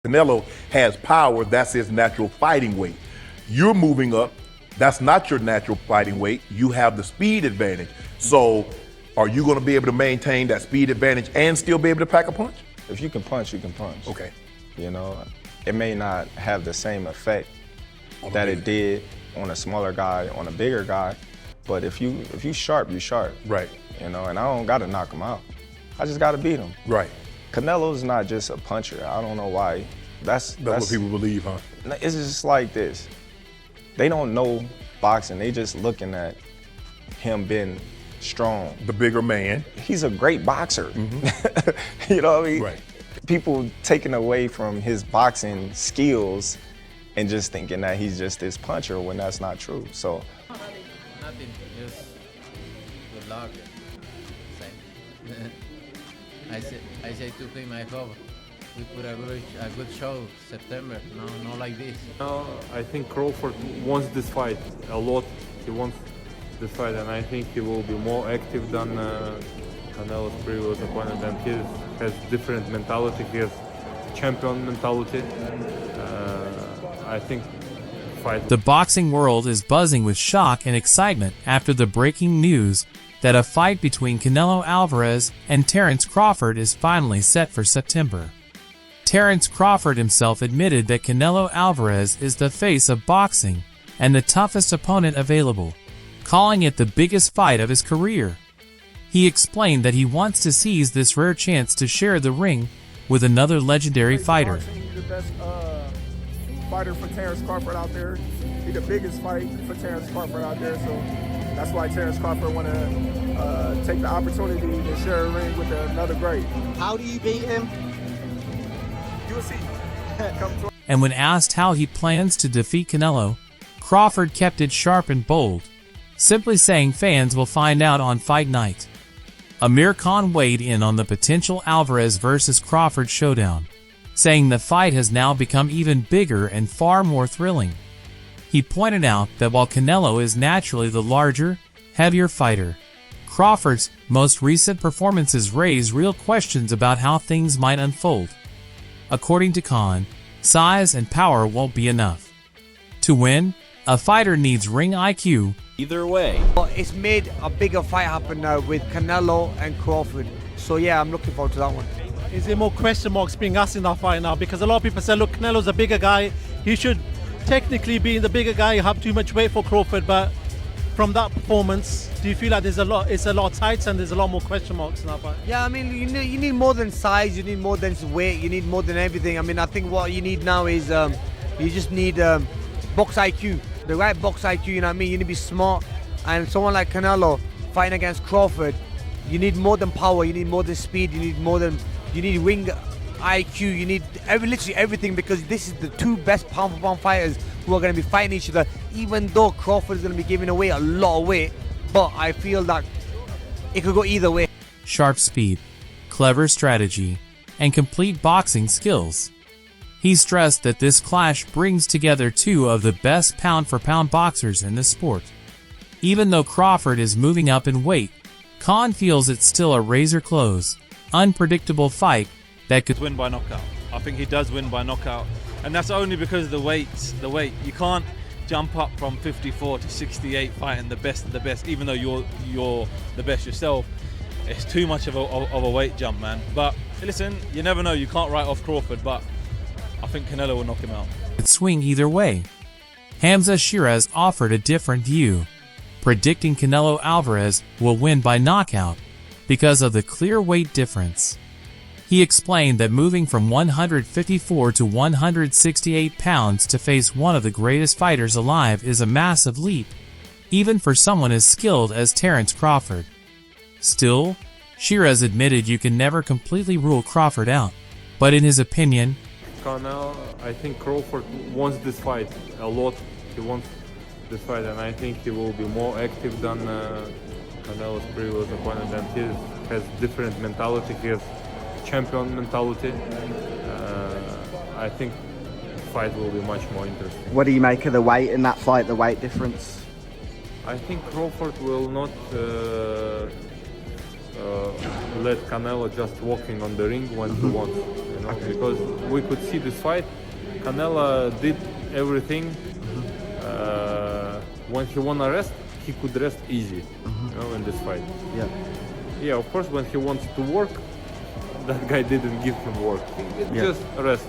Canelo has power. That's his natural fighting weight. You're moving up. That's not your natural fighting weight. You have the speed advantage. So are you going to be able to maintain that speed advantage and still be able to pack a punch? If you can punch, you can punch. Okay. You know, it may not have the same effect that it did on a smaller guy, on a bigger guy, but if you sharp, you sharp. Right. You know, and I don't got to knock him out. I just got to beat him. Right. Canelo's not just a puncher. I don't know why. That's what people believe, huh? It's just like this. They don't know boxing. They just looking at him being strong. The bigger man. He's a great boxer. You know what I mean? Right. People taking away from his boxing skills and just thinking that he's just this puncher when that's not true. So. Nothing, just good luck. I say to him, I hope we put a good show September, not like this. I think Crawford wants this fight a lot. He wants this fight, and I think he will be more active than Canelo's previous opponent, and he has different mentality. He has champion mentality. I think fight. The boxing world is buzzing with shock and excitement after the breaking news that a fight between Canelo Alvarez and Terence Crawford is finally set for September. Terence Crawford himself admitted that Canelo Alvarez is the face of boxing and the toughest opponent available, calling it the biggest fight of his career. He explained that he wants to seize this rare chance to share the ring with another legendary fighter. He's the best fighter for Terence Crawford out there. He's the biggest fight for Terence Crawford out there, so that's why Terence Crawford want to take the opportunity to share a ring with another great. How do you beat him? You'll see. And when asked how he plans to defeat Canelo, Crawford kept it sharp and bold, simply saying fans will find out on fight night. Amir Khan weighed in on the potential Alvarez versus Crawford showdown, saying the fight has now become even bigger and far more thrilling. He pointed out that while Canelo is naturally the larger, heavier fighter, Crawford's most recent performances raise real questions about how things might unfold. According to Khan, size and power won't be enough. To win, a fighter needs ring IQ. Either way. It's made a bigger fight happen now with Canelo and Crawford. So yeah, I'm looking forward to that one. Is there more question marks being asked in that fight now? Because a lot of people say, look, Canelo's a bigger guy. He should technically be the bigger guy, have too much weight for Crawford, but from that performance, do you feel like it's a lot tighter and there's a lot more question marks in that fight? Yeah, I mean, you need more than size, you need more than weight, you need more than everything. I mean, I think what you need now is you just need box IQ, the right box IQ, you know what I mean? You need to be smart, and someone like Canelo fighting against Crawford, you need more than power, you need more than speed, you need ring IQ, you need literally everything, because this is the two best pound for pound fighters who are going to be fighting each other, even though Crawford is going to be giving away a lot of weight, but I feel that it could go either way. Sharp speed, clever strategy, and complete boxing skills. He stressed that this clash brings together two of the best pound-for-pound boxers in the sport. Even though Crawford is moving up in weight, Khan feels it's still a razor-close, unpredictable fight that could win by knockout. I think he does win by knockout, and that's only because of the weight. You can't jump up from 54 to 68 fighting the best of the best, even though you're the best yourself. It's too much of a weight jump, man. But listen, you never know. You can't write off Crawford, but I think Canelo will knock him out. It swing either way. Hamza Shiraz offered a different view, predicting Canelo Alvarez will win by knockout because of the clear weight difference. He explained that moving from 154 to 168 pounds to face one of the greatest fighters alive is a massive leap, even for someone as skilled as Terence Crawford. Still, Shiraz admitted you can never completely rule Crawford out, but in his opinion, Canelo, I think Crawford wants this fight a lot. He wants this fight, and I think he will be more active than Canelo's previous opponent, and he has different mentality. He has champion mentality. I think the fight will be much more interesting. What do you make of the weight in that fight, the weight difference? I think Crawford will not let Canelo just walking on the ring when he wants. you know, because we could see this fight. Canelo did everything. When he wanna rest, he could rest easy, you know, in this fight. Yeah. Yeah, of course, when he wants to work, that guy didn't give him work. He just rest.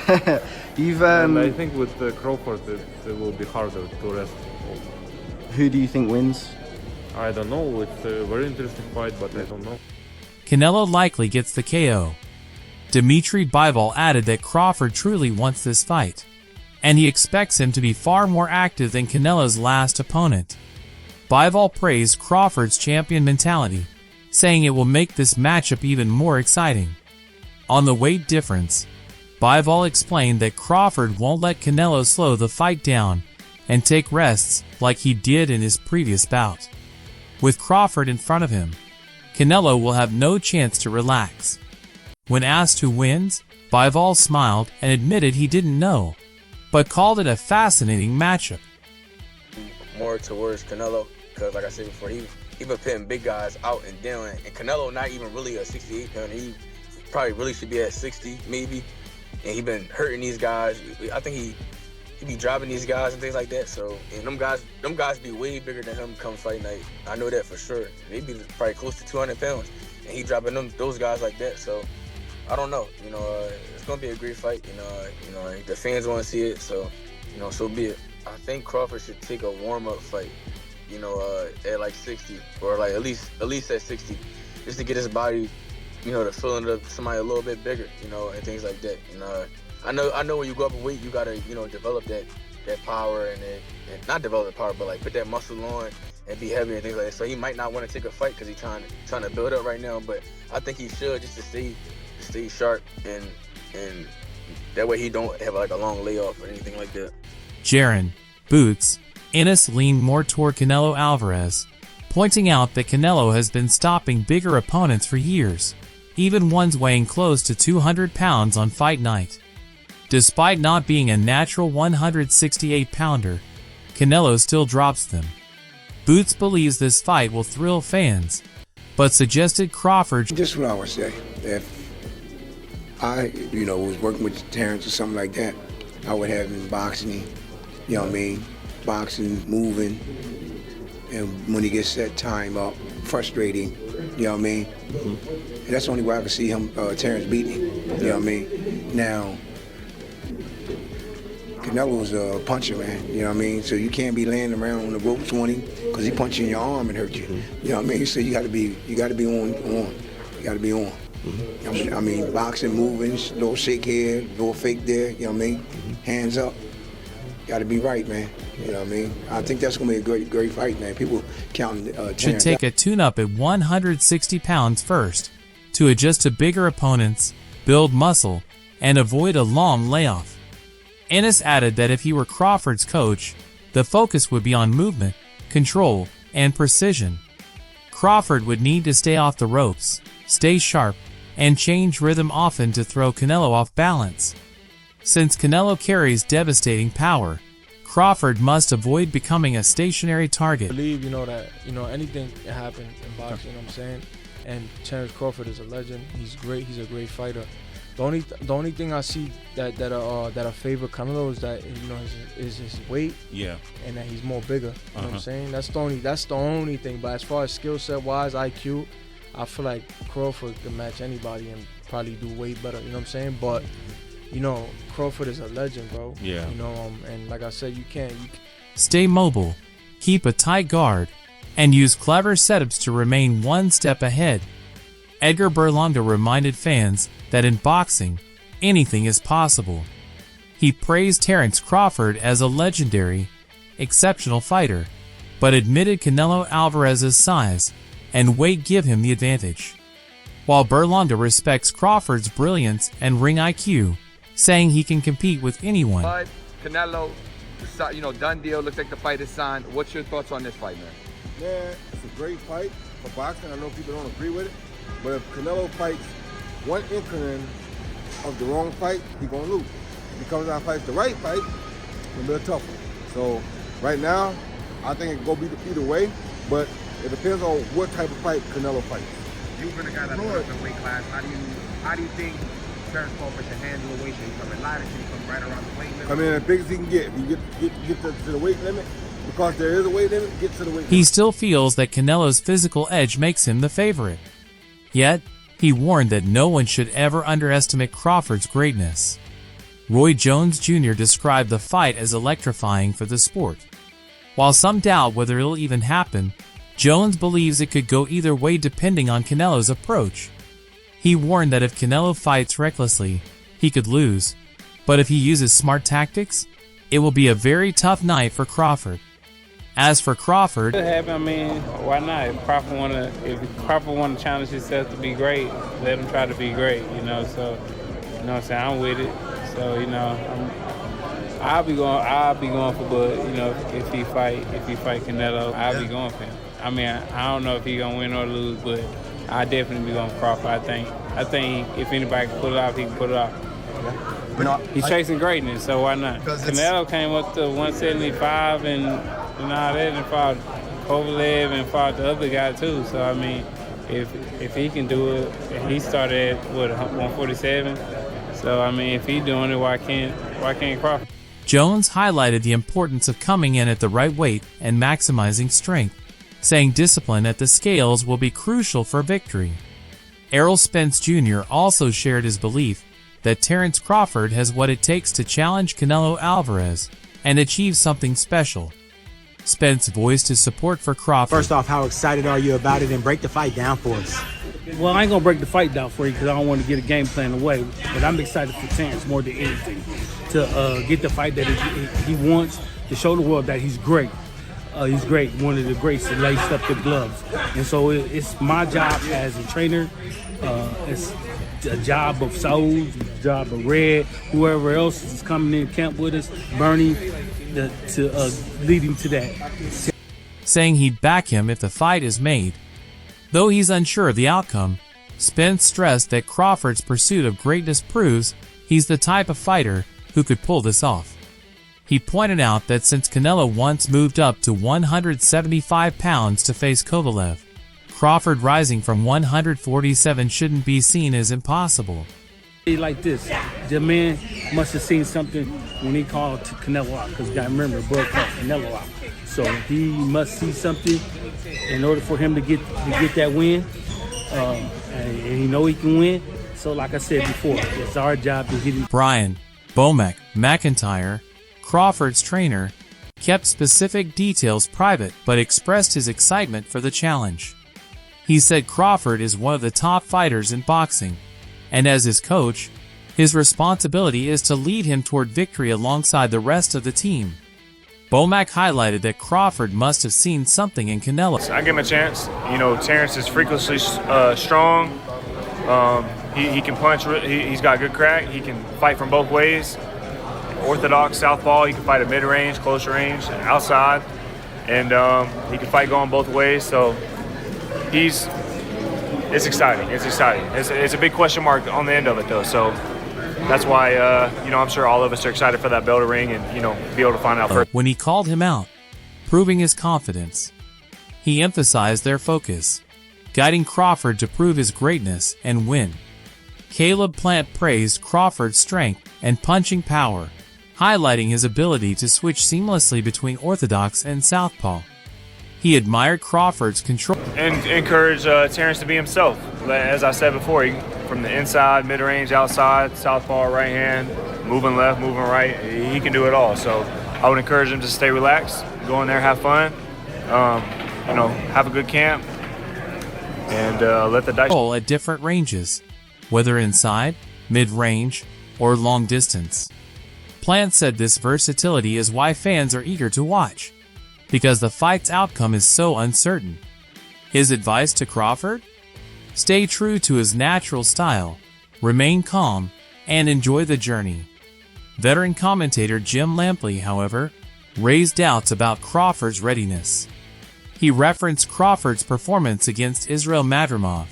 And I think with Crawford, it will be harder to rest. Who do you think wins? I don't know. It's a very interesting fight, but I don't know. Canelo likely gets the KO. Dmitry Bivol added that Crawford truly wants this fight, and he expects him to be far more active than Canelo's last opponent. Bivol praised Crawford's champion mentality, saying it will make this matchup even more exciting. On the weight difference, Bivol explained that Crawford won't let Canelo slow the fight down and take rests like he did in his previous bout. With Crawford in front of him, Canelo will have no chance to relax. When asked who wins, Bivol smiled and admitted he didn't know, but called it a fascinating matchup. More towards Canelo, because like I said before, he been putting big guys out and down, and Canelo not even really a 68 pounder. He probably really should be at 60 maybe, and he been hurting these guys. I think he be dropping these guys and things like that. So, and them guys be way bigger than him come fight night. I know that for sure. They be probably close to 200 pounds, and he dropping those guys like that. So, I don't know. You know, it's gonna be a great fight. You know, the fans want to see it. So, you know, so be it. I think Crawford should take a warm-up fight. You know, at like 60, or like at least at 60, just to get his body, you know, to fill into somebody a little bit bigger. You know, and things like that. You know. I know when you go up in weight, you gotta, you know, develop that power and not develop the power, but like put that muscle on and be heavy and things like that. So he might not want to take a fight because he's trying to build up right now. But I think he should, just to stay sharp and that way he don't have like a long layoff or anything like that. Jaron, Boots, Ennis leaned more toward Canelo Alvarez, pointing out that Canelo has been stopping bigger opponents for years, even ones weighing close to 200 pounds on fight night. Despite not being a natural 168-pounder, Canelo still drops them. Boots believes this fight will thrill fans, but suggested Crawford. This is what I would say. If I, you know, was working with Terence or something like that, I would have him boxing, you know what I mean? Boxing, moving, and when he gets that time up, frustrating, you know what I mean? And that's the only way I can see him, Terence beating him, you know what I mean? Now, Canelo's a puncher, man, you know what I mean? So you can't be laying around on the ropes on him because he punch you in your arm and hurt you. You know what I mean? So you gotta be on. You gotta be on. I mean, boxing, moving, little shake here, little fake there, you know what I mean? Hands up. Gotta be right, man. You know what I mean? I think that's gonna be a great fight, man. People counting Terence. Should take a tune-up at 160 pounds first to adjust to bigger opponents, build muscle, and avoid a long layoff. Ennis added that if he were Crawford's coach, the focus would be on movement, control, and precision. Crawford would need to stay off the ropes, stay sharp, and change rhythm often to throw Canelo off balance. Since Canelo carries devastating power, Crawford must avoid becoming a stationary target. I believe, you know, that, you know, anything can happen in boxing, you know what I'm saying? And Terence Crawford is a legend. He's great. He's a great fighter. The only thing I see that favor Canelo is that, you know, is his weight. Yeah. And that he's more bigger. You know what I'm saying? That's the only thing. But as far as skill set wise, IQ, I feel like Crawford can match anybody and probably do way better. You know what I'm saying? But you know, Crawford is a legend, bro. Yeah. You know, and like I said, you can't. Stay mobile, keep a tight guard, and use clever setups to remain one step ahead. Edgar Berlanga reminded fans that in boxing, anything is possible. He praised Terence Crawford as a legendary, exceptional fighter, but admitted Canelo Alvarez's size and weight give him the advantage. While Berlanga respects Crawford's brilliance and ring IQ, saying he can compete with anyone. But Canelo, you know, done deal. Looks like the fight is signed. What's your thoughts on this fight, man? Man, it's a great fight for boxing. I know people don't agree with it, but if Canelo fights one inkling of the wrong fight, he's gonna lose. If he comes out and fights the right fight, it's gonna be a tough one. So right now, I think it can go either way, but it depends on what type of fight Canelo fights. You've been a guy that moves up in weight class. How do you think Terence Crawford should handle the weight? Should he come in lighter? Should he come right around the weight limit? Come in as big as he can get. If he get to the weight limit, because there is a weight limit, get to the weight limit. He still feels that Canelo's physical edge makes him the favorite. Yet, he warned that no one should ever underestimate Crawford's greatness. Roy Jones Jr. described the fight as electrifying for the sport. While some doubt whether it'll even happen, Jones believes it could go either way depending on Canelo's approach. He warned that if Canelo fights recklessly, he could lose, but if he uses smart tactics, it will be a very tough night for Crawford. As for Crawford, it happen, I mean, why not? If Crawford want to challenge himself to be great, let him try to be great, you know. So, you know what I'm saying, I'm with it. So, you know, I'll be going for Bud, you know, if he fight Canelo, I'll be going for him. I mean, I don't know if he's gonna win or lose, but I definitely be going for Crawford. I think if anybody can pull it off, he can pull it off. He's chasing greatness, so why not? Canelo came up to 175 and all that, and fought Kovalev and fought the other guy too. So I mean, if he can do it, and he started at 147. So I mean, if he's doing it, why can't Crawford? Jones highlighted the importance of coming in at the right weight and maximizing strength, saying discipline at the scales will be crucial for victory. Errol Spence Jr. also shared his belief that Terence Crawford has what it takes to challenge Canelo Alvarez and achieve something special. Spence voiced his support for Crawford. First off, how excited are you about it, and break the fight down for us? Well, I ain't gonna break the fight down for you because I don't want to get a game plan away, but I'm excited for Terence more than anything to get the fight that he wants, to show the world that he's great. He's great, one of the greats that laced up the gloves. And so it's my job as a trainer. It's a job of Saul, a job of Red, whoever else is coming in camp with us, Bernie, to lead him to that. Saying he'd back him if the fight is made. Though he's unsure of the outcome, Spence stressed that Crawford's pursuit of greatness proves he's the type of fighter who could pull this off. He pointed out that since Canelo once moved up to 175 pounds to face Kovalev, Crawford rising from 147 shouldn't be seen as impossible. Like this, the man must have seen something when he called Canelo out, because you got to remember, Bud called Canelo out. So he must see something in order for him to get that win, and he know he can win. So like I said before, it's our job to get him. Brian Bomac McIntyre, Crawford's trainer, kept specific details private but expressed his excitement for the challenge. He said Crawford is one of the top fighters in boxing, and as his coach, his responsibility is to lead him toward victory alongside the rest of the team. Bomac highlighted that Crawford must have seen something in Canelo. I give him a chance. You know, Terence is freakishly strong. He can punch. He's got good crack. He can fight from both ways. Orthodox southpaw. He can fight at mid-range, close range, outside, and he can fight going both ways. So it's exciting. It's exciting. It's a big question mark on the end of it, though. So that's why I'm sure all of us are excited for that bell to ring and be able to find out first. When he called him out, proving his confidence, he emphasized their focus, guiding Crawford to prove his greatness and win. Caleb Plant praised Crawford's strength and punching power, highlighting his ability to switch seamlessly between orthodox and southpaw. He admired Crawford's control and encouraged Terence to be himself. As I said before, from the inside, mid-range, outside, southpaw, right hand, moving left, moving right, he can do it all. So I would encourage him to stay relaxed, go in there, have fun, have a good camp, and let the dice roll at different ranges, whether inside, mid-range, or long distance. Plant said this versatility is why fans are eager to watch, because the fight's outcome is so uncertain. His advice to Crawford? Stay true to his natural style, remain calm, and enjoy the journey. Veteran commentator Jim Lampley, however, raised doubts about Crawford's readiness. He referenced Crawford's performance against Israel Madrimov.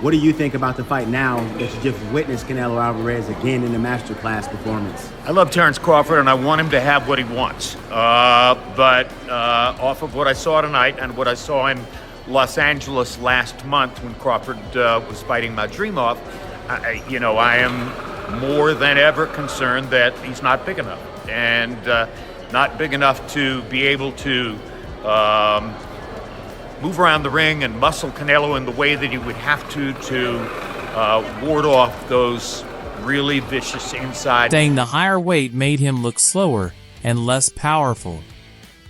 What do you think about the fight now that you just witnessed Canelo Alvarez again in the masterclass performance? I love Terence Crawford, and I want him to have what he wants. But off of what I saw tonight and what I saw in Los Angeles last month when Crawford was fighting Madrimov, I am more than ever concerned that he's not big enough, and not big enough to be able to move around the ring and muscle Canelo in the way that he would have to ward off those really vicious inside. Saying the higher weight made him look slower and less powerful.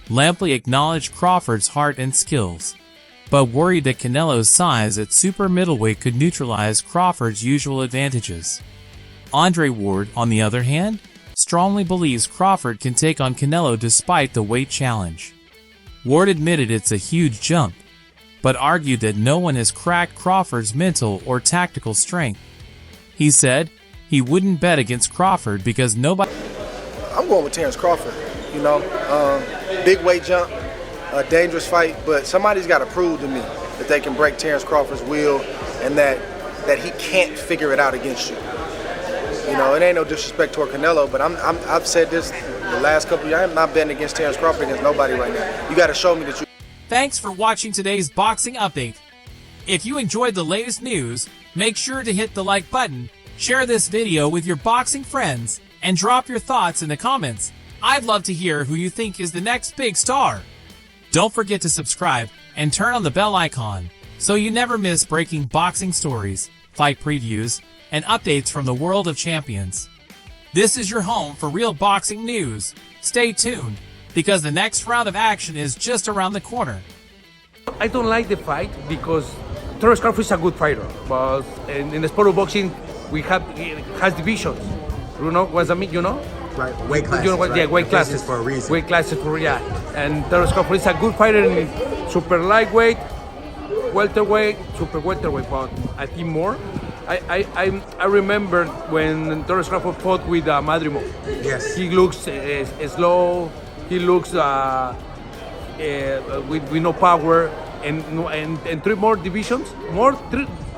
Lampley acknowledged Crawford's heart and skills, but worried that Canelo's size at super middleweight could neutralize Crawford's usual advantages. Andre Ward, on the other hand, strongly believes Crawford can take on Canelo despite the weight challenge. Ward admitted it's a huge jump, but argued that no one has cracked Crawford's mental or tactical strength. He said he wouldn't bet against Crawford because nobody... I'm going with Terence Crawford, big weight jump, a dangerous fight, but somebody's got to prove to me that they can break Terence Crawford's will and that he can't figure it out against you. It ain't no disrespect toward Canelo, but I've said this the last couple of years. I'm not betting against Terence Crawford against nobody right now. You got to show me that you... Thanks for watching today's boxing update. If you enjoyed the latest news, make sure to hit the like button, share this video with your boxing friends, and drop your thoughts in the comments. I'd love to hear who you think is the next big star. Don't forget to subscribe and turn on the bell icon so you never miss breaking boxing stories, fight previews, and updates from the world of champions. This is your home for real boxing news. Stay tuned, because the next round of action is just around the corner. I don't like the fight because Terence Crawford is a good fighter, but in the sport of boxing, it has divisions. You know what I mean? Right, weight classes. Yeah, weight classes for a reason. Weight classes and Terence Crawford is a good fighter in super lightweight, welterweight, super welterweight, but I think more. I remember when Terence Crawford fought with Madrimov. Yes. He looks slow. He looks with no power, and three more divisions.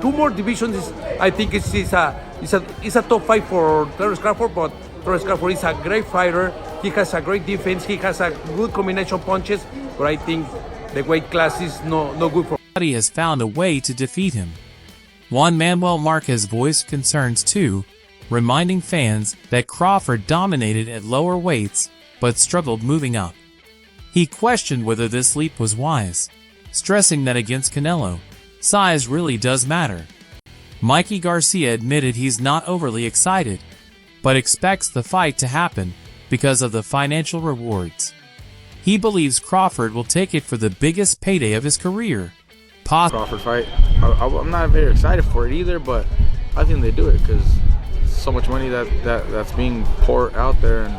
Two more divisions. I think it's a top fight for Terence Crawford. But Terence Crawford is a great fighter. He has a great defense. He has a good combination punches. But I think the weight class is no good for. Nobody has found a way to defeat him. Juan Manuel Marquez voiced concerns too, reminding fans that Crawford dominated at lower weights but struggled moving up. He questioned whether this leap was wise, stressing that against Canelo, size really does matter. Mikey Garcia admitted he's not overly excited, but expects the fight to happen because of the financial rewards. He believes Crawford will take it for the biggest payday of his career. Crawford fight. I'm not very excited for it either, but I think they do it because so much money that's being poured out there, and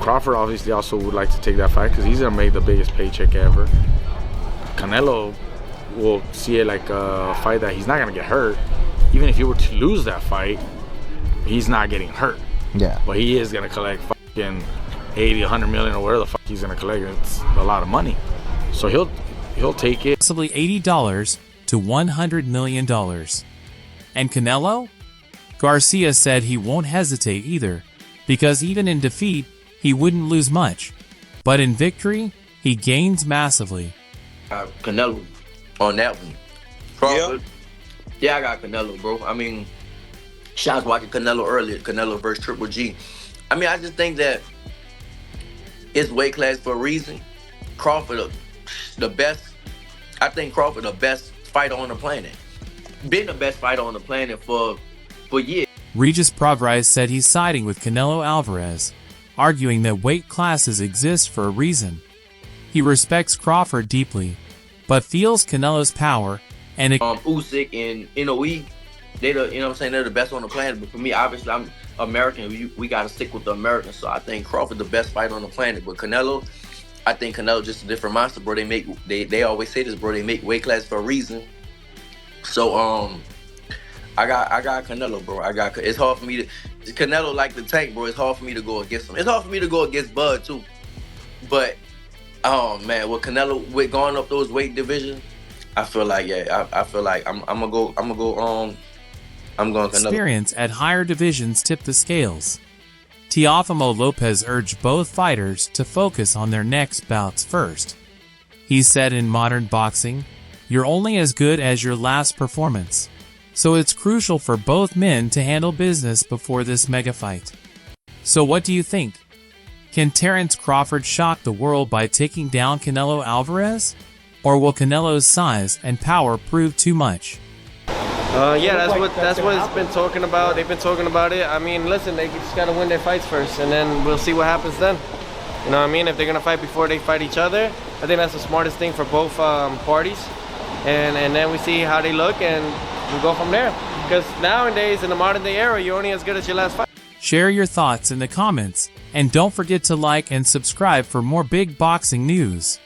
Crawford obviously also would like to take that fight because he's gonna make the biggest paycheck ever. Canelo will see it like a fight that he's not gonna get hurt. Even if he were to lose that fight, he's not getting hurt. Yeah. But he is gonna collect fucking 80, 100 million or whatever the fuck he's gonna collect. It's a lot of money. So he'll take it. Possibly $80 to $100 million. And Canelo? Garcia said he won't hesitate either, because even in defeat, he wouldn't lose much. But in victory, he gains massively. Canelo on that one. Crawford? Yeah, I got Canelo, bro. I mean, I was watching Canelo earlier, Canelo versus Triple G. I mean, I just think that it's weight class for a reason. Crawford, the best. I think Crawford, the best fighter on the planet. Been the best fighter on the planet for years. Regis Prograis said he's siding with Canelo Alvarez, arguing that weight classes exist for a reason. He respects Crawford deeply, but feels Canelo's power and Usyk and Inoue, they're the best on the planet. But for me, obviously, I'm American. We got to stick with the Americans. So I think Crawford the best fighter on the planet. But Canelo, I think Canelo just a different monster, bro. They always say this, bro. They make weight class for a reason. So I got Canelo, bro. It's hard for me to Canelo like the tank, bro. It's hard for me to go against him. It's hard for me to go against Bud too. But man, with Canelo with going up those weight divisions, I feel like I'm going Canelo. Experience at higher divisions tip the scales. Teofimo Lopez urged both fighters to focus on their next bouts first. He said in modern boxing, you're only as good as your last performance. so it's crucial for both men to handle business before this mega fight. So what do you think? Can Terence Crawford shock the world by taking down Canelo Alvarez? Or will Canelo's size and power prove too much? Yeah, that's what it's been talking about. They've been talking about it. I mean, listen, they just got to win their fights first, and then we'll see what happens then. You know what I mean? If they're going to fight before they fight each other, I think that's the smartest thing for both parties. And then we see how they look, and we go from there. Because nowadays, in the modern day era, you're only as good as your last fight. Share your thoughts in the comments, and don't forget to like and subscribe for more big boxing news.